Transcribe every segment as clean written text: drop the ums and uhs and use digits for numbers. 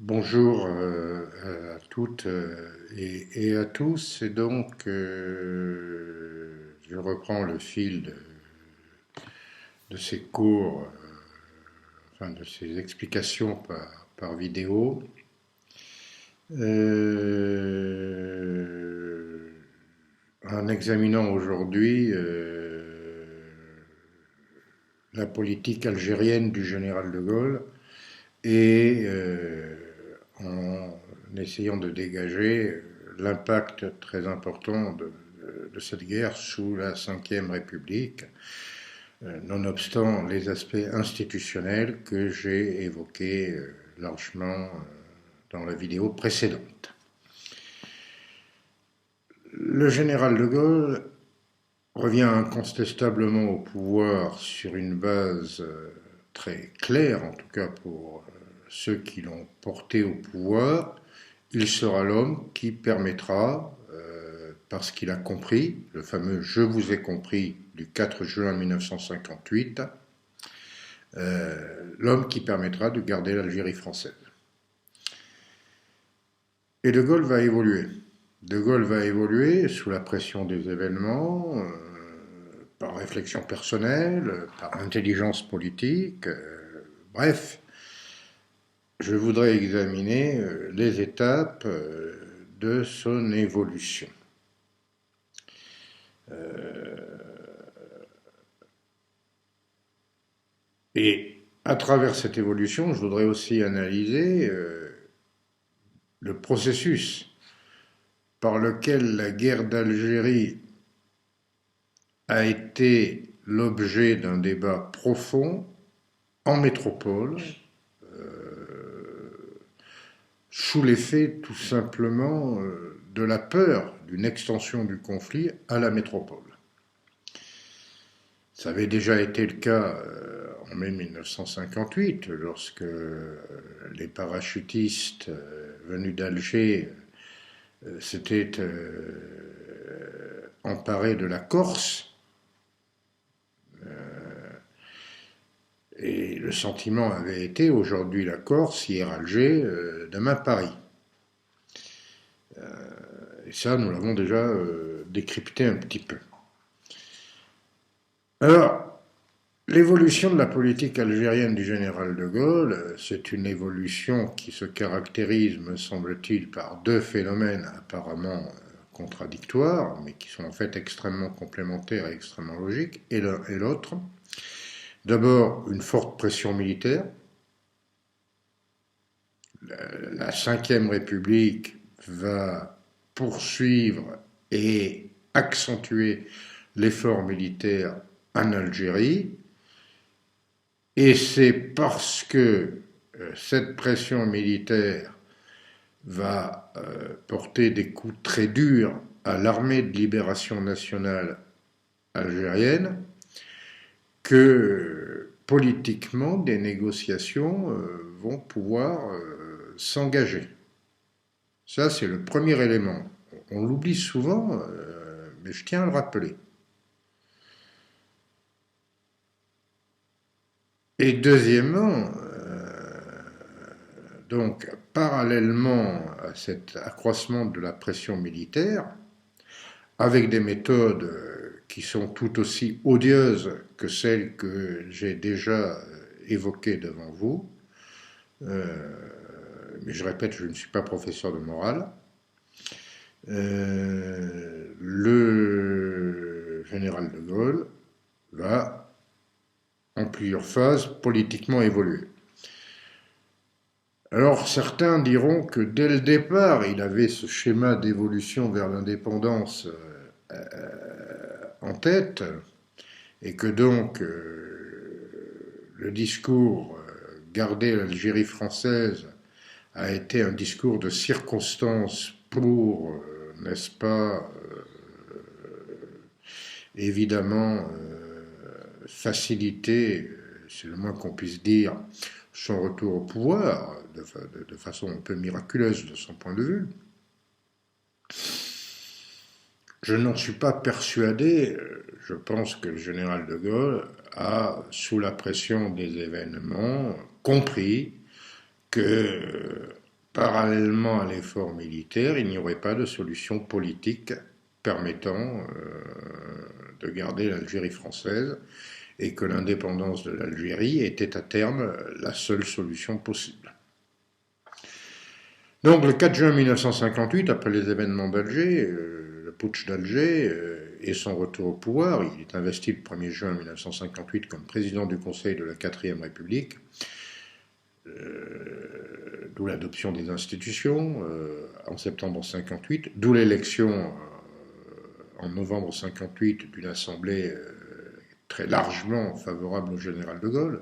Bonjour à toutes et à tous. Et donc, je reprends le fil de ces cours, enfin de ces explications par vidéo. En examinant aujourd'hui la politique algérienne du général de Gaulle et en essayant de dégager l'impact très important de cette guerre sous la Ve République, nonobstant les aspects institutionnels que j'ai évoqués largement dans la vidéo précédente. Le général de Gaulle revient incontestablement au pouvoir sur une base très claire, en tout cas pour ceux qui l'ont porté au pouvoir. Il sera l'homme qui permettra, parce qu'il a compris, le fameux "je vous ai compris" du 4 juin 1958, l'homme qui permettra de garder l'Algérie française. Et De Gaulle va évoluer. De Gaulle va évoluer sous la pression des événements, par réflexion personnelle, par intelligence politique, bref. Je voudrais examiner les étapes de son évolution. Et à travers cette évolution, je voudrais aussi analyser le processus par lequel la guerre d'Algérie a été l'objet d'un débat profond en métropole, sous l'effet tout simplement de la peur d'une extension du conflit à la métropole. Ça avait déjà été le cas en mai 1958, lorsque les parachutistes venus d'Alger s'étaient emparés de la Corse. Et le sentiment avait été aujourd'hui la Corse, hier Alger, demain Paris. Et ça, nous l'avons déjà décrypté un petit peu. Alors, l'évolution de la politique algérienne du général de Gaulle, c'est une évolution qui se caractérise, me semble-t-il, par deux phénomènes apparemment contradictoires, mais qui sont en fait extrêmement complémentaires et extrêmement logiques, et l'un et l'autre. D'abord, une forte pression militaire. La Ve République va poursuivre et accentuer l'effort militaire en Algérie, et c'est parce que cette pression militaire va porter des coups très durs à l'armée de libération nationale algérienne que politiquement des négociations vont pouvoir s'engager. Ça, c'est le premier élément. On l'oublie souvent, mais je tiens à le rappeler. Et deuxièmement, donc parallèlement à cet accroissement de la pression militaire, avec des méthodes qui sont tout aussi odieuses que celles que j'ai déjà évoquées devant vous, mais je répète, je ne suis pas professeur de morale, le général de Gaulle va, en plusieurs phases, politiquement évoluer. Alors certains diront que dès le départ, il avait ce schéma d'évolution vers l'indépendance en tête, et que donc le discours garder l'Algérie française a été un discours de circonstance pour, n'est-ce pas, évidemment faciliter, c'est le moins qu'on puisse dire, son retour au pouvoir de façon un peu miraculeuse de son point de vue. Je n'en suis pas persuadé. Je pense que le général de Gaulle a, sous la pression des événements, compris que parallèlement à l'effort militaire, il n'y aurait pas de solution politique permettant de garder l'Algérie française et que l'indépendance de l'Algérie était à terme la seule solution possible. Donc le 4 juin 1958, après les événements d'Alger, le putsch d'Alger et son retour au pouvoir, il est investi le 1er juin 1958 comme président du Conseil de la 4e République, d'où l'adoption des institutions en septembre 1958, d'où l'élection en novembre 1958 d'une assemblée très largement favorable au général de Gaulle.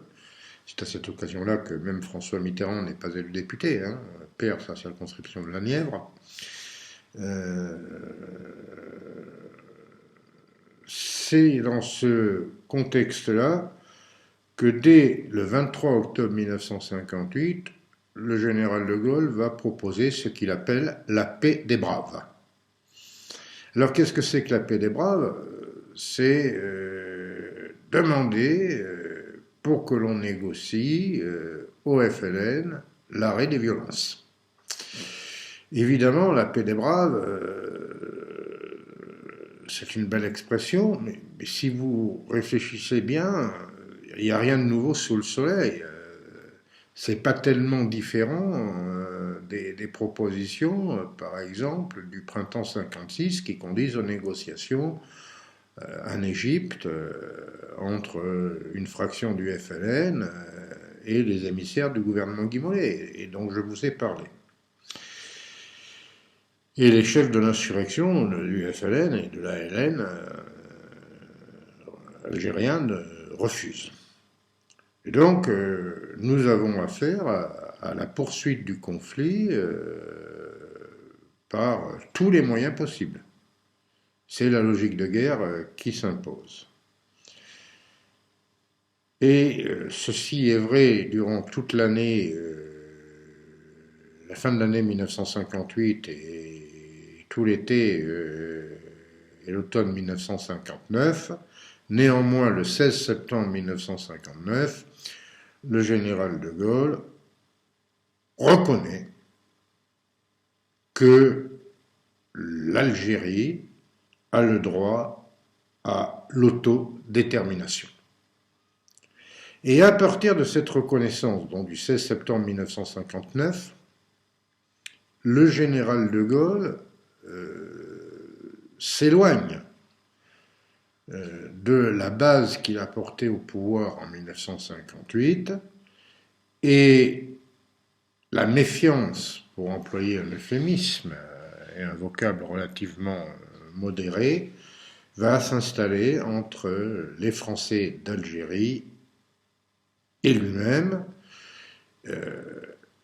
C'est à cette occasion-là que même François Mitterrand n'est pas élu député, perd sa circonscription de la Nièvre. C'est dans ce contexte-là que dès le 23 octobre 1958, le général de Gaulle va proposer ce qu'il appelle la paix des braves. Alors qu'est-ce que c'est que la paix des braves? C'est demander pour que l'on négocie au FLN l'arrêt des violences. Évidemment, la paix des braves, c'est une belle expression, mais si vous réfléchissez bien, il n'y a rien de nouveau sous le soleil. C'est pas tellement différent des propositions, par exemple, du printemps 56 qui conduisent aux négociations en Égypte entre une fraction du FLN et les émissaires du gouvernement Guy Mollet, et dont je vous ai parlé. Et les chefs de l'insurrection du FLN et de l'ALN algérienne refusent. Et donc, nous avons affaire à la poursuite du conflit par tous les moyens possibles. C'est la logique de guerre qui s'impose. Et ceci est vrai durant toute l'année, la fin de l'année 1958 et tout l'été et l'automne 1959. Néanmoins, le 16 septembre 1959, le général de Gaulle reconnaît que l'Algérie a le droit à l'autodétermination. Et à partir de cette reconnaissance, donc du 16 septembre 1959, le général de Gaulle s'éloigne de la base qu'il a portée au pouvoir en 1958 et la méfiance, pour employer un euphémisme et un vocable relativement modéré, va s'installer entre les Français d'Algérie et lui-même,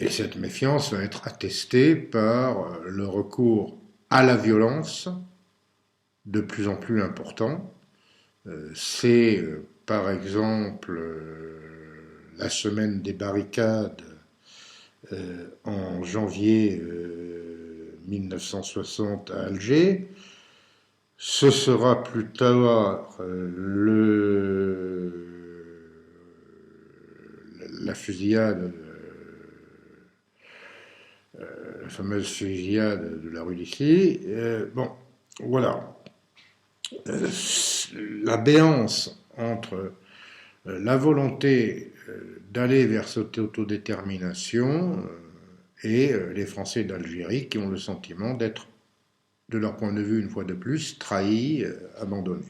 et cette méfiance va être attestée par le recours à la violence de plus en plus important. C'est par exemple la semaine des barricades en janvier 1960 à Alger. Ce sera plus tard la fusillade, la fameuse fusillade de la rue d'Issy. Bon, voilà. La béance entre la volonté d'aller vers cette autodétermination et les Français d'Algérie qui ont le sentiment d'être, de leur point de vue une fois de plus, trahis, abandonnés.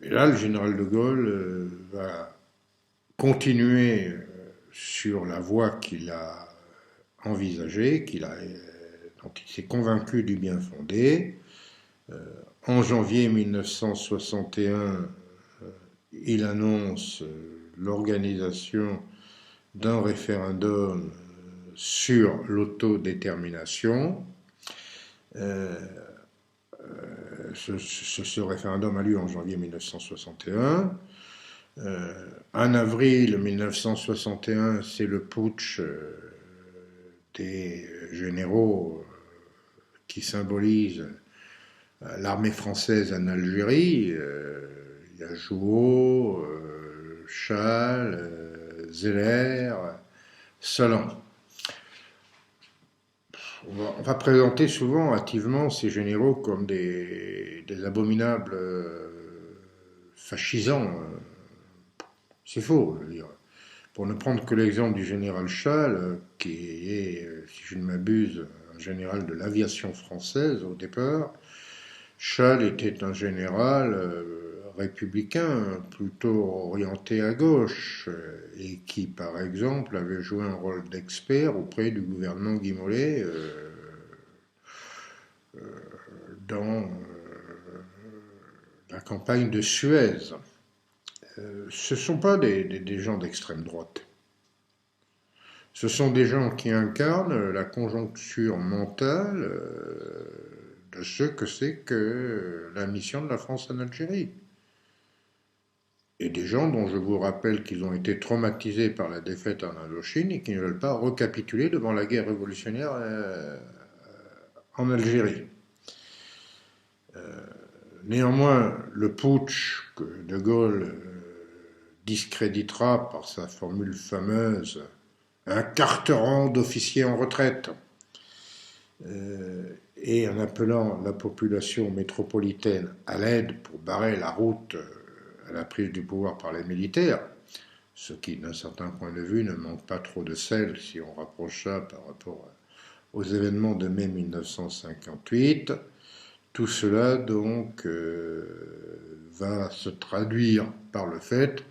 Et là, le général de Gaulle va continuer sur la voie qu'il a envisagée, dont il s'est convaincu du bien fondé. En janvier 1961, il annonce l'organisation d'un référendum sur l'autodétermination. Ce référendum a lieu en janvier 1961. En avril 1961, c'est le putsch des généraux qui symbolise l'armée française en Algérie. Il y a Jouhaud, Chal, Zeller, Salan. On va présenter souvent hâtivement ces généraux comme des abominables fascisants. C'est faux, je veux dire. Pour ne prendre que l'exemple du général Challe, qui est, si je ne m'abuse, un général de l'aviation française au départ, Challe était un général républicain, plutôt orienté à gauche, et qui, par exemple, avait joué un rôle d'expert auprès du gouvernement Guy Mollet dans la campagne de Suez. Ce ne sont pas des gens d'extrême droite. Ce sont des gens qui incarnent la conjoncture mentale de ce que c'est que la mission de la France en Algérie. Et des gens dont je vous rappelle qu'ils ont été traumatisés par la défaite en Indochine et qui ne veulent pas recapituler devant la guerre révolutionnaire en Algérie. Néanmoins, le putsch que De Gaulle discréditera par sa formule fameuse « un carteran d'officiers en retraite » et en appelant la population métropolitaine à l'aide pour barrer la route à la prise du pouvoir par les militaires, ce qui, d'un certain point de vue, ne manque pas trop de sel si on rapproche ça par rapport aux événements de mai 1958. Tout cela, donc, va se traduire par le fait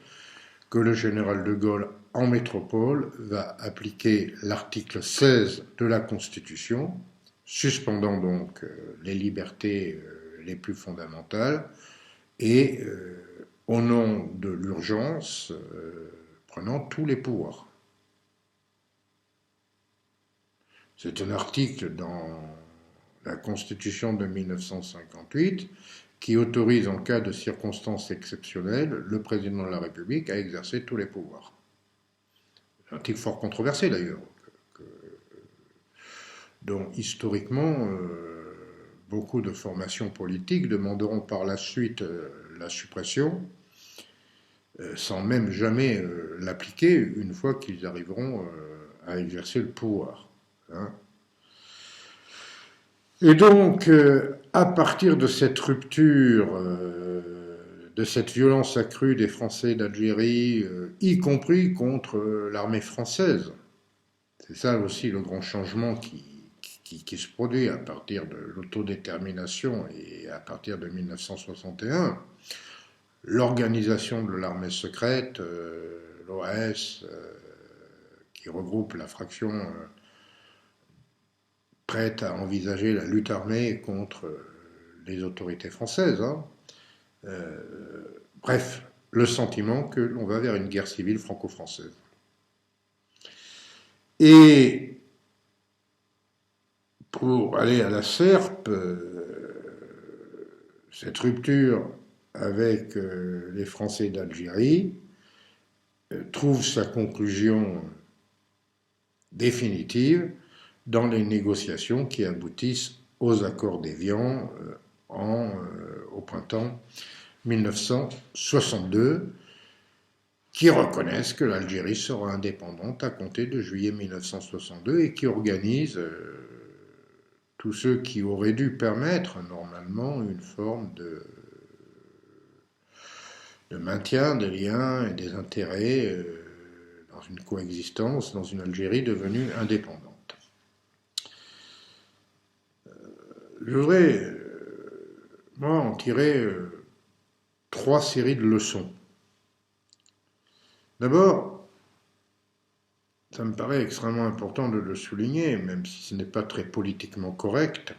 que le général de Gaulle, en métropole, va appliquer l'article 16 de la Constitution, suspendant donc les libertés les plus fondamentales, et au nom de l'urgence, prenant tous les pouvoirs. C'est un article dans la Constitution de 1958 qui autorise en cas de circonstances exceptionnelles le président de la République à exercer tous les pouvoirs. Un article fort controversé d'ailleurs, dont historiquement beaucoup de formations politiques demanderont par la suite la suppression, sans même jamais l'appliquer une fois qu'ils arriveront à exercer le pouvoir. Hein. Et donc, à partir de cette rupture, de cette violence accrue des Français d'Algérie, y compris contre l'armée française, c'est ça aussi le grand changement qui se produit à partir de l'autodétermination et à partir de 1961, l'organisation de l'armée secrète, l'OAS, qui regroupe la fraction prête à envisager la lutte armée contre les autorités françaises. Hein. Bref, le sentiment que l'on va vers une guerre civile franco-française. Et pour aller à la SERP, cette rupture avec les Français d'Algérie trouve sa conclusion définitive dans les négociations qui aboutissent aux accords d'Évian au printemps 1962, qui reconnaissent que l'Algérie sera indépendante à compter de juillet 1962 et qui organisent tous ceux qui auraient dû permettre normalement une forme de maintien des liens et des intérêts dans une coexistence dans une Algérie devenue indépendante. Je voudrais, moi, en tirer 3 séries de leçons. D'abord, ça me paraît extrêmement important de le souligner, même si ce n'est pas très politiquement correct.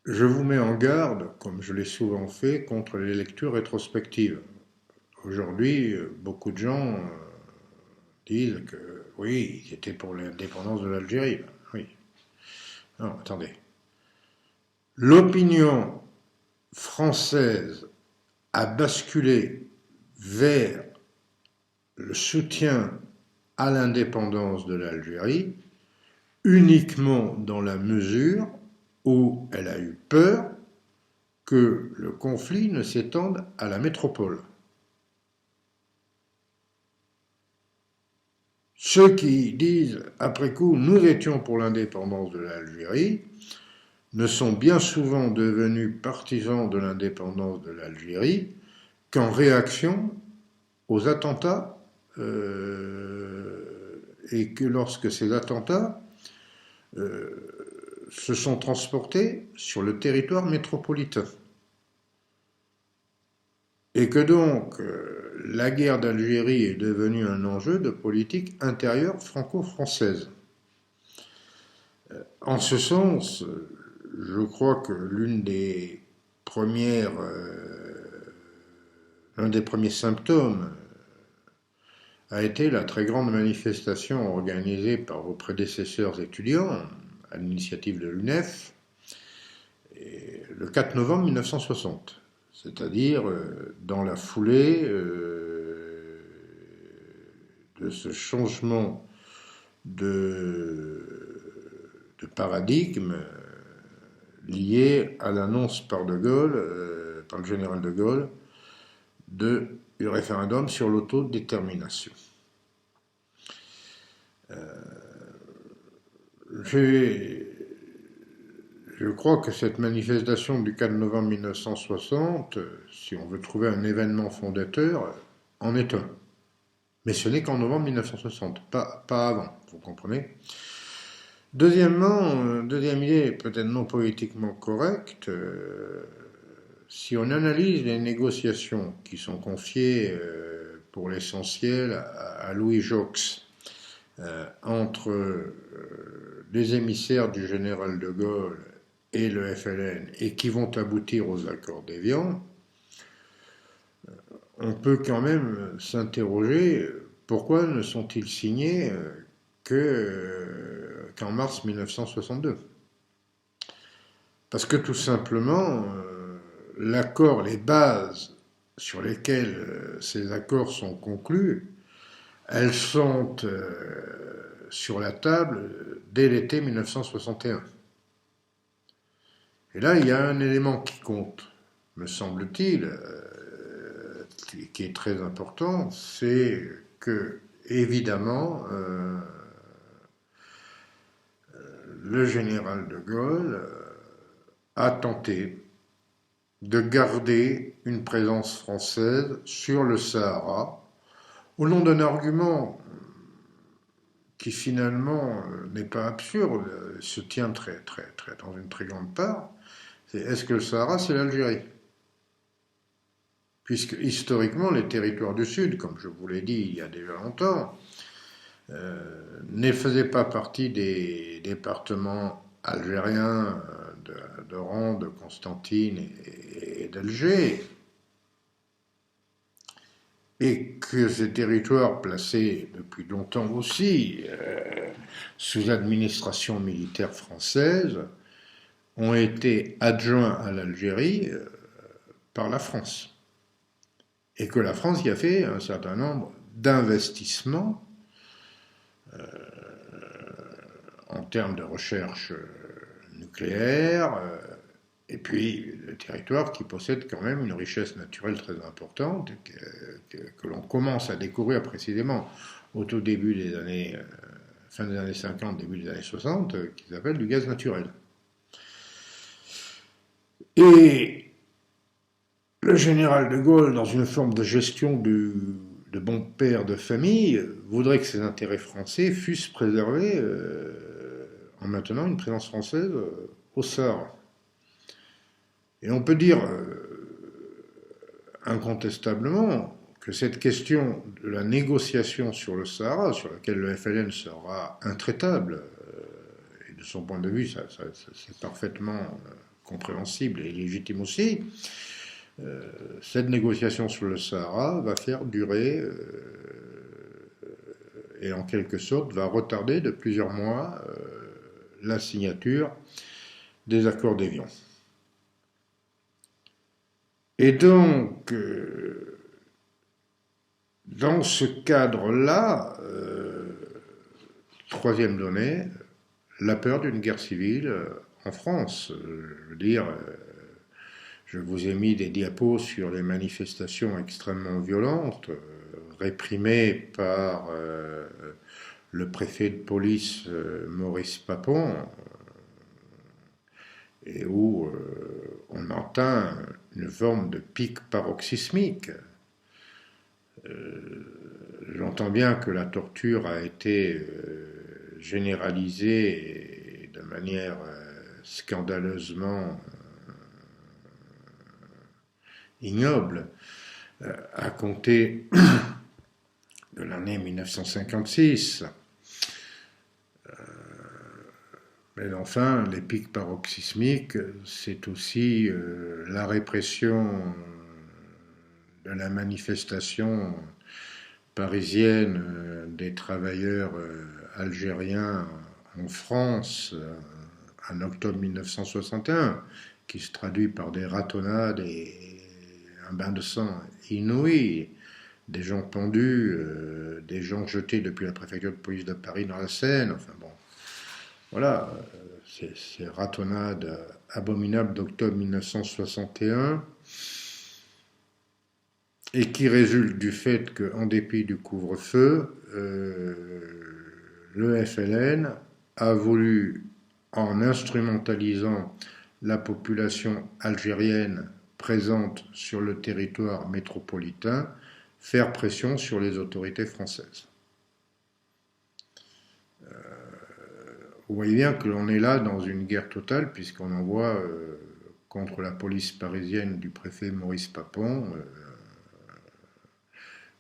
Je vous mets en garde, comme je l'ai souvent fait, contre les lectures rétrospectives. Aujourd'hui, beaucoup de gens disent que, oui, ils étaient pour l'indépendance de l'Algérie. Oui. Non, attendez. L'opinion française a basculé vers le soutien à l'indépendance de l'Algérie uniquement dans la mesure où elle a eu peur que le conflit ne s'étende à la métropole. Ceux qui disent, après coup, nous étions pour l'indépendance de l'Algérie, ne sont bien souvent devenus partisans de l'indépendance de l'Algérie qu'en réaction aux attentats et que lorsque ces attentats se sont transportés sur le territoire métropolitain. Et que donc la guerre d'Algérie est devenue un enjeu de politique intérieure franco-française. En ce sens, je crois que l'un des premiers symptômes a été la très grande manifestation organisée par vos prédécesseurs étudiants à l'initiative de l'UNEF le 4 novembre 1960, c'est-à-dire dans la foulée de ce changement de paradigme lié à l'annonce par De Gaulle, par le général de Gaulle, du référendum sur l'autodétermination. Je crois que cette manifestation du 4 novembre 1960, si on veut trouver un événement fondateur, en est un. Mais ce n'est qu'en novembre 1960, pas avant, vous comprenez. Deuxièmement, deuxième idée, peut-être non politiquement correcte, si on analyse les négociations qui sont confiées pour l'essentiel à Louis Jox entre les émissaires du général de Gaulle et le FLN et qui vont aboutir aux accords d'Évian, on peut quand même s'interroger pourquoi ne sont-ils signés qu'en mars 1962. Parce que tout simplement, l'accord, les bases sur lesquelles ces accords sont conclus, elles sont sur la table dès l'été 1961. Et là, il y a un élément qui compte, me semble-t-il, qui est très important, c'est que, évidemment, le général de Gaulle a tenté de garder une présence française sur le Sahara, au nom d'un argument qui finalement n'est pas absurde, se tient dans une très grande part, c'est est-ce que le Sahara c'est l'Algérie? Puisque historiquement les territoires du Sud, comme je vous l'ai dit il y a déjà longtemps, ne faisaient pas partie des départements algériens d'Oran, de Constantine et d'Alger, et que ces territoires placés depuis longtemps aussi sous administration militaire française ont été adjoints à l'Algérie par la France. Et que la France y a fait un certain nombre d'investissements en termes de recherche nucléaire, et puis le territoire qui possède quand même une richesse naturelle très importante que l'on commence à découvrir précisément au tout début des années, fin des années 50, début des années 60, qui s'appelle du gaz naturel. Et le général de Gaulle, dans une forme de gestion de bon père de famille, voudrait que ses intérêts français fussent préservés en maintenant une présence française au Sahara. Et on peut dire incontestablement que cette question de la négociation sur le Sahara, sur laquelle le FLN sera intraitable, et de son point de vue, c'est parfaitement compréhensible et légitime aussi, cette négociation sur le Sahara va faire durer et en quelque sorte va retarder de plusieurs mois la signature des accords d'Évian. Et donc, dans ce cadre-là, troisième donnée, la peur d'une guerre civile en France. Je veux dire, je vous ai mis des diapos sur les manifestations extrêmement violentes, réprimées par le préfet de police Maurice Papon, et où on entend une forme de pic paroxysmique. J'entends bien que la torture a été généralisée et de manière scandaleusement ignoble à compter de l'année 1956. Mais enfin, les pics paroxysmiques, c'est aussi la répression de la manifestation parisienne des travailleurs algériens en France en octobre 1961, qui se traduit par des ratonnades et un bain de sang inouï, des gens pendus, des gens jetés depuis la préfecture de police de Paris dans la Seine, enfin bon, voilà, ces ratonnades abominables d'octobre 1961, et qui résulte du fait qu'en dépit du couvre-feu, le FLN a voulu, en instrumentalisant la population algérienne présente sur le territoire métropolitain, faire pression sur les autorités françaises. Vous voyez bien que l'on est là dans une guerre totale, puisqu'on envoie contre la police parisienne du préfet Maurice Papon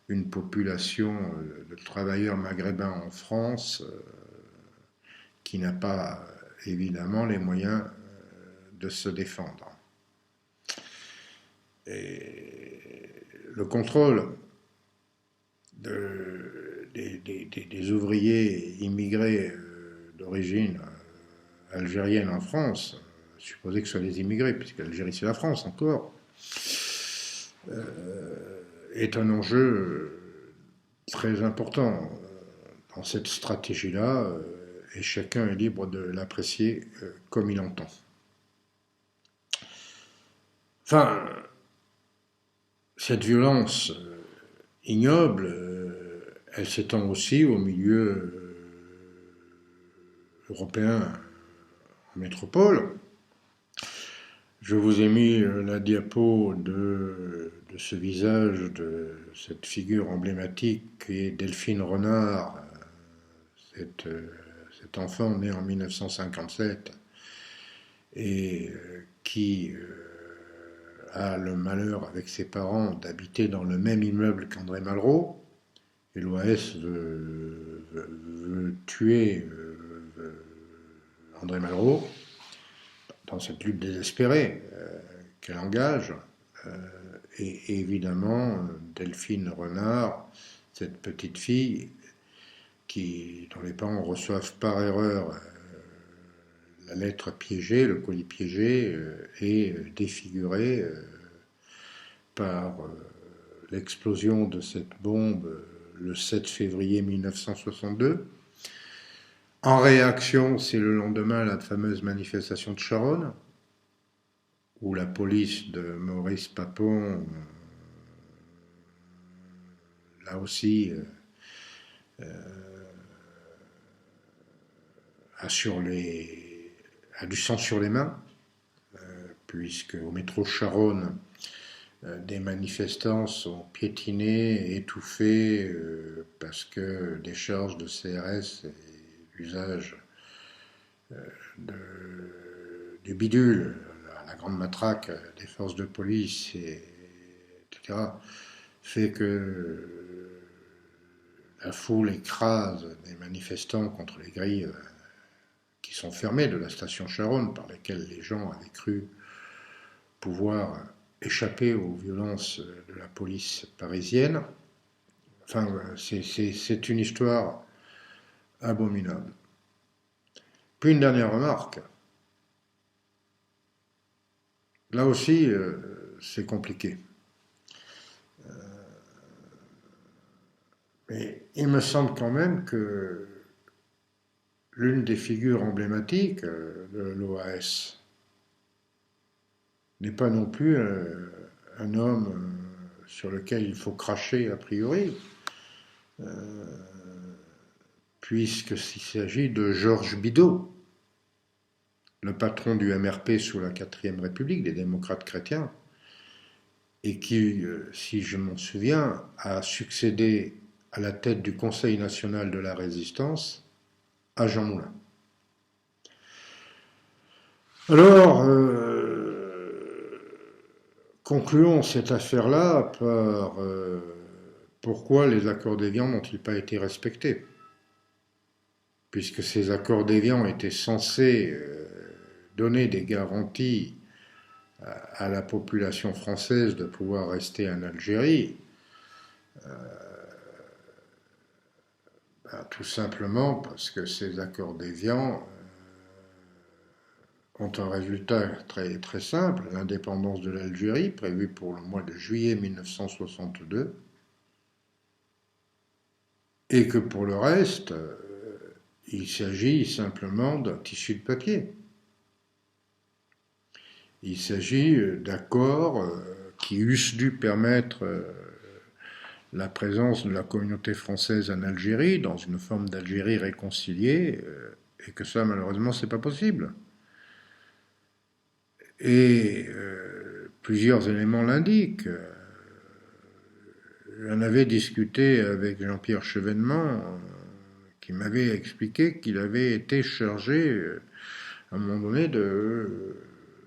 une population de travailleurs maghrébins en France qui n'a pas évidemment les moyens de se défendre. Et le contrôle des ouvriers immigrés d'origine algérienne en France, supposé que ce soit les immigrés, puisque l'Algérie c'est la France encore, est un enjeu très important dans cette stratégie-là, et chacun est libre de l'apprécier comme il entend. Enfin, cette violence ignoble, elle s'étend aussi au milieu européen en métropole. Je vous ai mis la diapo de ce visage, de cette figure emblématique qui est Delphine Renard, cet enfant né en 1957 et qui a le malheur avec ses parents d'habiter dans le même immeuble qu'André Malraux. Et l'OAS veut tuer André Malraux dans cette lutte désespérée qu'elle engage. Et évidemment, Delphine Renard, cette petite fille dont les parents reçoivent par erreur la lettre piégée, le colis piégé, est défigurée par l'explosion de cette bombe le 7 février 1962. En réaction, c'est le lendemain la fameuse manifestation de Charonne, où la police de Maurice Papon, là aussi, a du sang sur les mains, puisque au métro Charonne, des manifestants sont piétinés, étouffés, parce que des charges de CRS et l'usage du bidule, la grande matraque des forces de police, etc., fait que la foule écrase des manifestants contre les grilles qui sont fermées de la station Charonne, par lesquelles les gens avaient cru pouvoir échapper aux violences de la police parisienne. Enfin, c'est une histoire abominable. Puis une dernière remarque. Là aussi, c'est compliqué. Mais il me semble quand même que l'une des figures emblématiques de l'OAS n'est pas non plus un homme sur lequel il faut cracher a priori. puisqu'il s'agit de Georges Bidault, le patron du MRP sous la 4ème République, des démocrates chrétiens, et qui, si je m'en souviens, a succédé à la tête du Conseil national de la résistance à Jean Moulin. Alors, concluons cette affaire-là par pourquoi les accords d'Évian n'ont-ils pas été respectés, puisque ces accords d'Évian étaient censés donner des garanties à la population française de pouvoir rester en Algérie, tout simplement parce que ces accords d'Évian ont un résultat très, très simple, l'indépendance de l'Algérie, prévue pour le mois de juillet 1962, et que pour le reste, il s'agit simplement d'un tissu de papier. Il s'agit d'accords qui eussent dû permettre la présence de la communauté française en Algérie, dans une forme d'Algérie réconciliée, et que ça, malheureusement, c'est pas possible. Et plusieurs éléments l'indiquent. J'en avais discuté avec Jean-Pierre Chevènement, qui m'avait expliqué qu'il avait été chargé, à un moment donné, de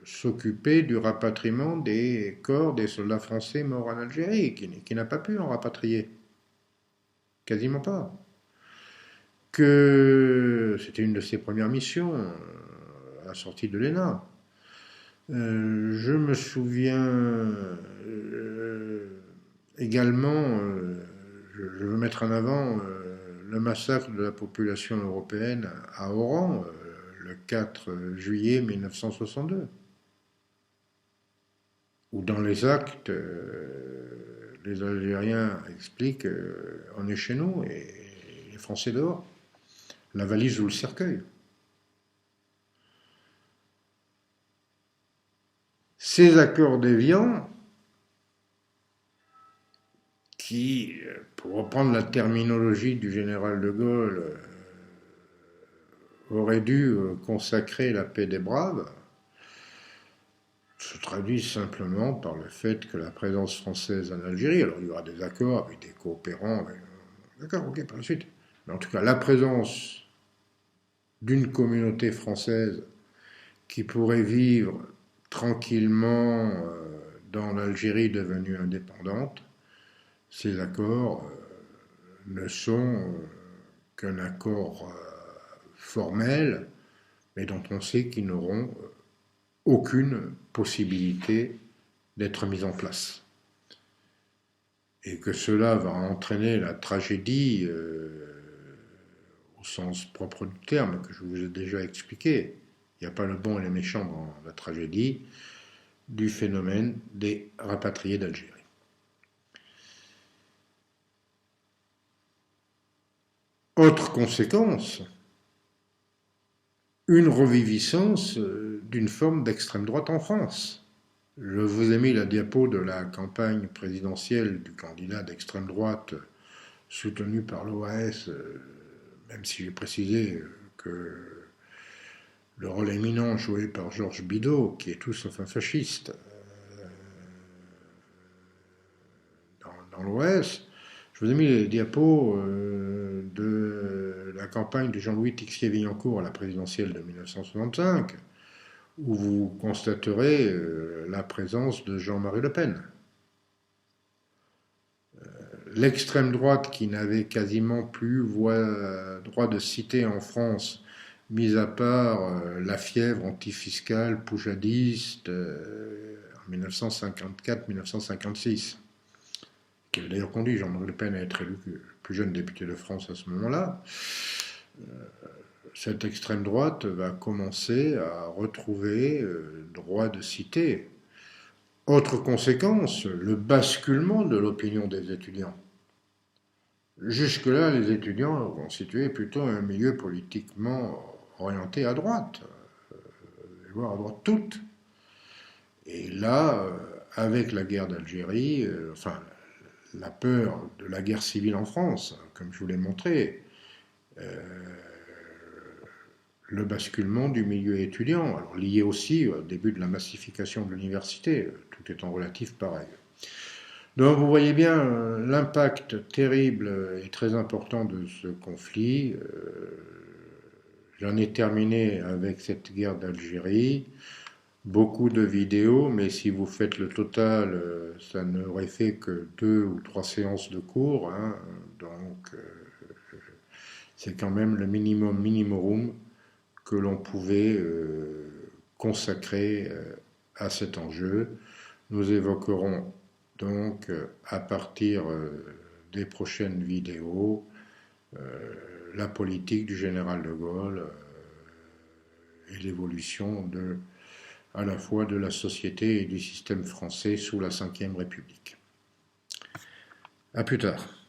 s'occuper du rapatriement des corps des soldats français morts en Algérie, qui n'a pas pu en rapatrier. Quasiment pas. Que c'était une de ses premières missions à la sortie de l'ENA. Je me souviens également, je veux mettre en avant le massacre de la population européenne à Oran, le 4 juillet 1962, où dans les actes, les Algériens expliquent on est chez nous et les Français dehors, la valise ou le cercueil. Ces accords d'Évian, qui, pour reprendre la terminologie du général de Gaulle, auraient dû consacrer la paix des braves, se traduit simplement par le fait que la présence française en Algérie, alors il y aura des accords avec des coopérants, d'accord, ok, par la suite, mais en tout cas la présence d'une communauté française qui pourrait vivre tranquillement dans l'Algérie devenue indépendante, ces accords ne sont qu'un accord formel, mais dont on sait qu'ils n'auront aucune possibilité d'être mis en place. Et que cela va entraîner la tragédie au sens propre du terme, que je vous ai déjà expliqué. Il n'y a pas le bon et le méchant dans la tragédie du phénomène des rapatriés d'Algérie. Autre conséquence, une reviviscence d'une forme d'extrême droite en France. Je vous ai mis la diapo de la campagne présidentielle du candidat d'extrême droite soutenu par l'OAS, même si j'ai précisé que le rôle éminent joué par Georges Bidault, qui est tout sauf un fasciste, dans l'OAS. Je vous ai mis les diapos de la campagne de Jean-Louis Tixier-Villancourt à la présidentielle de 1965, où vous constaterez la présence de Jean-Marie Le Pen. L'extrême droite, qui n'avait quasiment plus droit de cité en France, mis à part la fièvre antifiscale poujadiste en 1954-1956, qui avait d'ailleurs conduit Jean-Marie Le Pen à être élu plus jeune député de France à ce moment-là. Cette extrême droite va commencer à retrouver droit de cité. Autre conséquence, le basculement de l'opinion des étudiants. Jusque-là, les étudiants constituaient plutôt un milieu politiquement orienté à droite, voire à droite toute. Et là, avec la guerre d'Algérie, la peur de la guerre civile en France, comme je vous l'ai montré, le basculement du milieu étudiant, alors lié aussi au début de la massification de l'université, tout étant relatif pareil. Donc vous voyez bien l'impact terrible et très important de ce conflit. J'en ai terminé avec cette guerre d'Algérie. Beaucoup de vidéos, mais si vous faites le total, ça n'aurait fait que 2 ou 3 séances de cours, hein. Donc c'est quand même le minimum minimorum que l'on pouvait consacrer à cet enjeu. Nous évoquerons donc à partir des prochaines vidéos la politique du général de Gaulle et l'évolution à la fois de la société et du système français sous la Ve République. À plus tard.